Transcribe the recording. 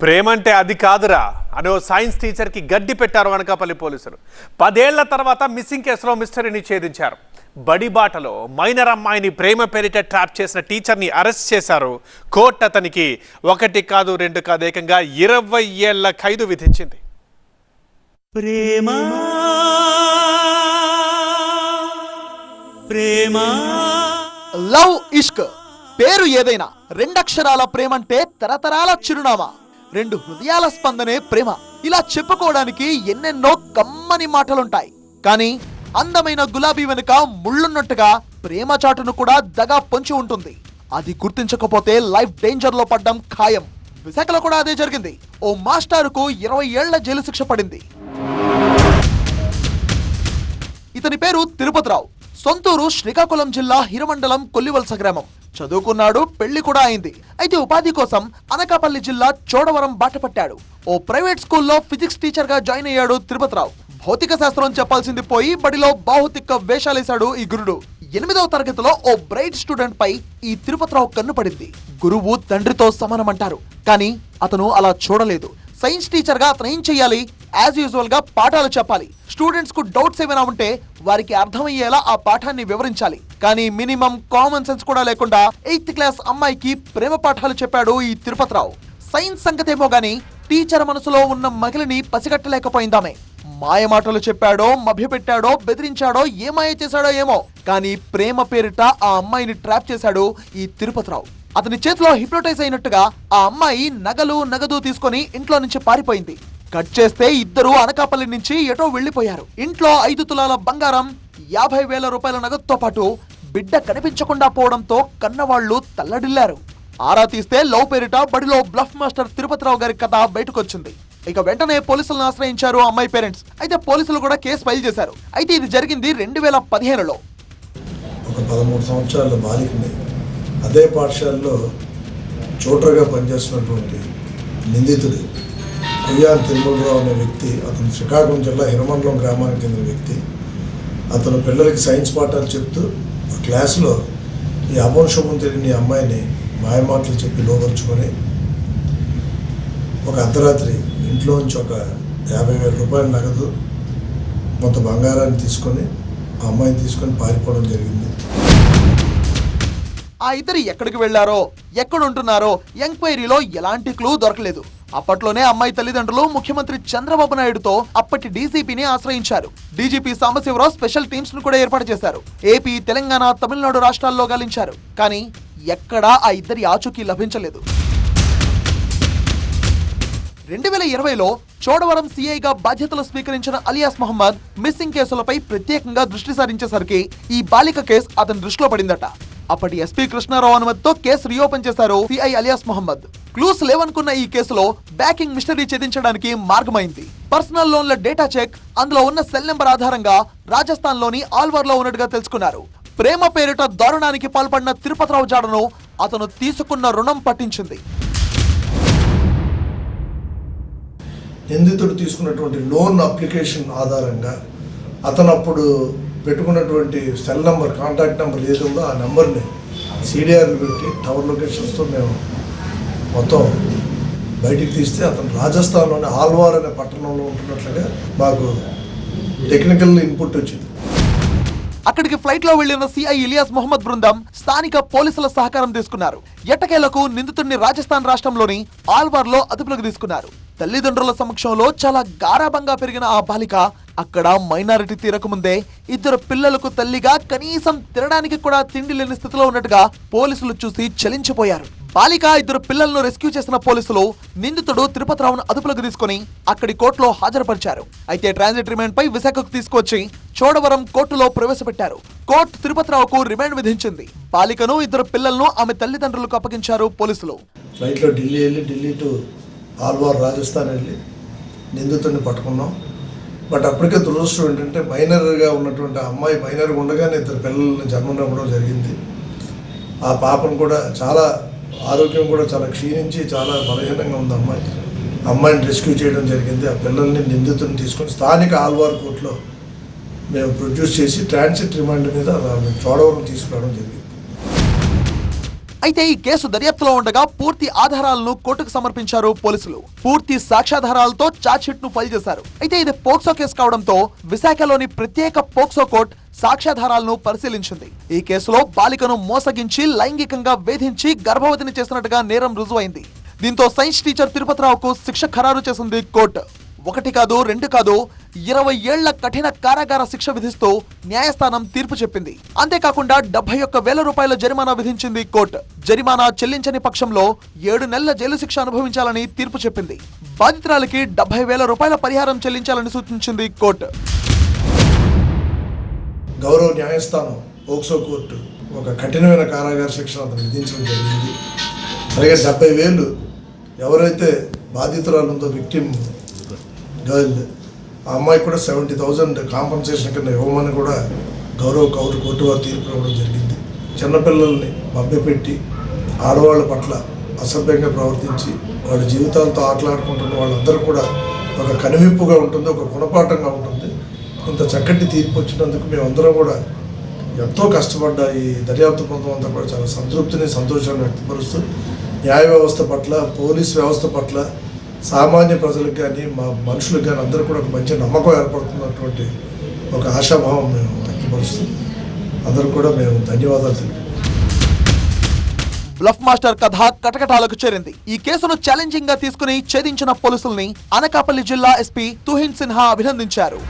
ప్రేమంటే అది కాదురా అని ఓ సైన్స్ టీచర్కి గడ్డి పెట్టారు అనకాపల్లి పోలీసులు. 10 ఏళ్ల తర్వాత మిస్సింగ్ కేసులో మిస్టరీని ఛేదించారు. బడిబాటలో మైనర్ అమ్మాయిని ప్రేమ పేరిట ట్రాప్ చేసిన టీచర్ని అరెస్ట్ చేశారు. కోర్టు అతనికి 1 కాదు 2 కాదు ఏకంగా 20 ఏళ్ల ఖైదు విధించింది. ప్రేమ ప్రేమ లవ్ ఇష్క్ పేరు ఏదైనా 2 అక్షరాల ప్రేమంటే తరతరాల చిరునామా, 2 హృదయాల స్పందనే ప్రేమ. ఇలా చెప్పుకోవడానికి ఎన్నెన్నో కమ్మని మాటలుంటాయి. కానీ అందమైన గులాబీ వెనుక ముళ్ళున్నట్టుగా ప్రేమ చాటును కూడా దగా పొంచి ఉంటుంది. అది గుర్తించకపోతే లైఫ్ డేంజర్ లో పడ్డం ఖాయం. విశాఖలో కూడా అదే జరిగింది. ఓ మాస్టారుకు 20 ఏళ్ల జైలు శిక్ష పడింది. ఇతని పేరు తిరుపతిరావు. సొంతూరు శ్రీకాకుళం జిల్లా హిరమండలం కొల్లివలస గ్రామం. చదువుకున్నాడు, పెళ్లి కూడా అయింది. అయితే ఉపాధి కోసం అనకాపల్లి జిల్లా చోడవరం బాట పట్టాడు. ఓ ప్రైవేట్ స్కూల్లో ఫిజిక్స్ టీచర్ గా జాయిన్ అయ్యాడు తిరుపతిరావు. భౌతిక శాస్త్రం చెప్పాల్సింది పోయి బడిలో బాహుతిక్క వేషాలేశాడు ఈ గురుడు. 8వ తరగతిలో ఓ బ్రైట్ స్టూడెంట్ పై ఈ తిరుపతిరావు కన్ను పడింది. గురువు తండ్రితో సమానమంటారు, కానీ అతను అలా చూడలేదు. సైన్స్ టీచర్ గా అతను ఏం చెయ్యాలి? యాజ్ యూజువల్ గా పాఠాలు చెప్పాలి. స్టూడెంట్స్ కు డౌట్స్ ఏమైనా ఉంటే వారికి అర్థమయ్యేలా ఆ పాఠాన్ని వివరించాలి. కానీ మినిమం కామన్ సెన్స్ కూడా లేకుండా 8th క్లాస్ అమ్మాయికి ప్రేమ పాఠాలు చెప్పాడు ఈ తిరుపతిరావు. సైన్స్ సంగతేమో గాని టీచర్ మనసులో ఉన్న మగిలిని పసిగట్టలేకపోయిందామే. మాయ మాటలు చెప్పాడో, మభ్యపెట్టాడో, బెదిరించాడో, ఏ మాయ చేశాడో ఏమో, కానీ ప్రేమ పేరిట ఆ అమ్మాయిని ట్రాప్ చేశాడు ఈ తిరుపతిరావు. అతని చేతిలో హిప్నోటైజ్ అయినట్టుగా ఆ అమ్మాయి నగదు తీసుకొని ఇంట్లో నుంచి పారిపోయింది. కట్ చేస్తే ఇద్దరు అనకాపల్లి నుంచి ఎటో వెళ్లిపోయారు. ఇంట్లో 5 తులాల బంగారం, 50,000 రూపాయల నగదుతో పాటు బిడ్డ కనిపించకుండా పోవడంతో కన్నవాళ్లు తల్లడిల్లారు. ఆరా తీస్తే లవ్ పేరిట బడిలో బ్లఫ్ మాస్టర్ తిరుపతిరావు గారి కథ బయటకొచ్చింది. ఇక వెంటనే పోలీసులను ఆశ్రయించారు అమ్మాయి పేరెంట్స్. అయితే పోలీసులు కూడా కేసు ఫైల్ చేశారు. అయితే ఇది జరిగింది 2015లో. ఒక 13 సంవత్సరాల బాలికని అదే పాఠశాలలో చోటర్గా పనిచేస్తున్నటువంటి నిందితుడు కొయ్యాన్ తిరుమలరావు అనే వ్యక్తి, అతను శ్రీకాకుళం జిల్లా హిరమండలం గ్రామానికి చెందిన వ్యక్తి. అతను పిల్లలకి సైన్స్ పాఠాలు చెప్తూ ఆ క్లాసులో ఈ అమోషమం తెలియని అమ్మాయిని మాయమాటలు చెప్పి లోపరుచుకొని ఒక అర్ధరాత్రి ఇంట్లో నుంచి ఒక 50,000 రూపాయల నగదు, మొత్తం బంగారాన్ని తీసుకొని ఆ అమ్మాయిని తీసుకొని పారిపోవడం జరిగింది. ఆ ఇద్దరు ఎక్కడికి వెళ్లారో, ఎక్కడుంటున్నారో ఎంక్వైరీలో ఎలాంటి క్లూ దొరకలేదు. అప్పట్లోనే అమ్మాయి తల్లిదండ్రులు ముఖ్యమంత్రి చంద్రబాబు నాయుడుతో అప్పటి డీజీపీని ఆశ్రయించారు. డీజీపీ సాంబశివరావు స్పెషల్ టీమ్స్ ను కూడా ఏర్పాటు చేశారు. ఏపీ, తెలంగాణ, తమిళనాడు రాష్ట్రాల్లో గాలించారు. కానీ ఎక్కడా ఆ ఇద్దరి ఆచూకీ లభించలేదు. 2020లో చోడవరం సీఐగా బాధ్యతలు స్వీకరించిన అలియాస్ మహమ్మద్ మిస్సింగ్ కేసులపై ప్రత్యేకంగా దృష్టి సారించేసరికి ఈ బాలిక కేసు అతని దృష్టిలో పడిందట. అప్పటి ఎస్పీ కృష్ణారావు అనుమతితో కేసు రీఓపెన్ చేశారు సిఐ అలియాస్ మహమ్మద్. క్లూస్ లేవనుకున్న ఈ కేసులో బ్యాకింగ్ మిస్టరీ ఛేదించడానికి మార్గమైంది. పర్సనల్ లోన్ల డేటా చెక్, అందులో ఉన్న సెల్ నెంబర్ ఆధారంగా రాజస్థాన్ లోని ఆల్వార్ లో ఉన్నట్టుగా తెలుసుకున్నారు. ప్రేమ పేరిట దారుణానికి పాల్పడిన తిరుపతిరావు జాడను అతను తీసుకున్న రుణం పట్టించింది. నిందితుడు తీసుకున్నటువంటి లోన్ అప్లికేషన్ ఆధారంగా అతను అప్పుడు పెట్టుకున్నటువంటి సెల్ నెంబర్, కాంటాక్ట్ నెంబర్ ఏది ఉందో ఆ నెంబర్ని సిడిఆర్లు పెట్టి టవర్ లొకేషన్స్తో మేము మొత్తం బయటికి తీస్తే అతను రాజస్థాన్లోని ఆల్వార్ అనే పట్టణంలో ఉంటున్నట్లుగా మాకు టెక్నికల్ ఇన్పుట్ వచ్చింది. అక్కడికి ఫ్లైట్ లో వెళ్లిన సిఐ ఇలియాస్ మొహమ్మద్ బృందం స్థానిక పోలీసుల సహకారం తీసుకున్నారు. ఎట్టకేలకు నిందితుడిని రాజస్థాన్ రాష్ట్రంలోని ఆల్వార్ లో అదుపులోకి తీసుకున్నారు. తల్లిదండ్రుల సమక్షంలో చాలా గారాబంగా పెరిగిన ఆ బాలిక అక్కడ మైనారిటీ తీరకముందే 2 పిల్లలకు తల్లిగా కనీసం తినడానికి కూడా తిండి లేని స్థితిలో ఉన్నట్టుగా పోలీసులు చూసి చలించిపోయారు. బాలిక 2 పిల్లలను రెస్క్యూ చేసిన పోలీసులు నిందితుడు తిరుపతిరావును అదుపులోకి తీసుకుని అక్కడి కోర్టులో హాజరుపరిచారు. అయితే ట్రాన్సిట్ రిమాండ్ పై విశాఖకు తీసుకొచ్చి చోడవరం కోర్టులో ప్రవేశపెట్టారు. కోర్టు తిరుపతిరావుకు రిమాండ్ విధించింది. బాలికను 2 పిల్లలను ఆమె తల్లిదండ్రులకు అప్పగించారు పోలీసులు. ఫ్లైట్లో ఢిల్లీ టు ఆల్వార్ రాజస్థాన్ వెళ్ళి నిందితుడిని పట్టుకున్నాం. బట్ అప్పటికే దురదృష్టం ఏంటంటే మైనర్గా ఉన్నటువంటి అమ్మాయి మైనర్గా ఉండగానే 2 పిల్లల్ని జన్మనివ్వడం జరిగింది. ఆ పాపను కూడా చాలా ఆరోగ్యం కూడా చాలా క్షీణించి చాలా బలహీనంగా ఉంది అమ్మాయిని రెస్క్యూ చేయడం జరిగింది. ఆ పిల్లల్ని నిందితుడిని తీసుకొని స్థానిక ఆల్వార్ కోర్టులో మేము ప్రొడ్యూస్ చేసి ట్రాన్సిట్ రిమాండ్ మీద వాళ్ళని చోడవరం తీసుకురావడం జరిగింది. అయితే ఈ కేసు దర్యాప్తులో ఉండగా పూర్తి ఆధారాలను కోర్టుకు సమర్పించారు పోలీసులు. పూర్తి సాక్ష్యాధారాలతో ఛార్జ్షీట్ ను ఫైల్ చేశారు. అయితే ఇది పోక్సో కేసు కావడంతో విశాఖలోని ప్రత్యేక పోక్సో కోర్టు సాక్ష్యాధారాలను పరిశీలించింది. ఈ కేసులో బాలికను మోసగించి లైంగికంగా వేధించి గర్భవతిని చేసినట్టుగా నేరం రుజువైంది. దీంతో సైన్స్ టీచర్ తిరుపతిరావుకు శిక్ష ఖరారు చేసింది కోర్టు. 1 కాదు 2 కాదు 20 ఏళ్ల కఠిన కారాగార శిక్ష విధిస్తూ న్యాయస్థానం తీర్పు చెప్పింది. అంతేకాకుండా 71,000 రూపాయల జరిమానా విధించింది కోర్టు. జరిమానా చెల్లించని పక్షంలో 7 నెలల జైలు శిక్ష అనుభవించాలని తీర్పు చెప్పింది. బాధితురాలికి 70,000 రూపాయల పరిహారం చెల్లించాలని సూచించింది కోర్టు. గౌరవ న్యాయస్థానం పోక్సో కోర్టు ఒక కఠినమైన కారాగార శిక్ష అతను విధించడం జరిగింది. అలాగే 70,000 ఎవరైతే బాధితురాలు ఉందో విక్టిమ్ గర్ల్, ఆ అమ్మాయికి కూడా 70,000 కాంపన్సేషన్ కింద ఇవ్వమని కూడా గౌరవ కోర్టు వారు తీర్పు ఇవ్వడం జరిగింది. చిన్నపిల్లల్ని మభ్యపెట్టి ఆడవాళ్ళ పట్ల అసభ్యంగా ప్రవర్తించి వాళ్ళ జీవితాలతో ఆటలాడుకుంటున్న వాళ్ళందరూ కూడా ఒక కనువిప్పుగా ఉంటుంది, ఒక గుణపాఠంగా ఉంటుంది. ఇంత చక్కటి తీర్పు వచ్చినందుకు మేమందరం కూడా ఎంతో కష్టపడ్డా ఈ దర్యాప్తు పొందడం అంతా కూడా చాలా సంతృప్తిని సంతోషాన్ని వ్యక్తపరుస్తూ న్యాయ వ్యవస్థ పట్ల, పోలీస్ వ్యవస్థ పట్ల, సామాన్య ప్రజలకు కానీ మా మనుషులకు కానీ అందరూ కూడా ఒక మంచి నమ్మకం ఏర్పడుతున్నటువంటి ఒక ఆశాభావం మేము వ్యక్తపరుస్తూ అందరూ కూడా మేము ధన్యవాదాలు తెలిపాము. బ్లఫ్ మాస్టర్ కథ కటకటాలకు చేరింది. ఈ కేసును ఛాలెంజింగ్ గా తీసుకుని ఛేదించిన పోలీసుల్ని అనకాపల్లి జిల్లా ఎస్పీ తుహిన్ సిన్హా అభినందించారు.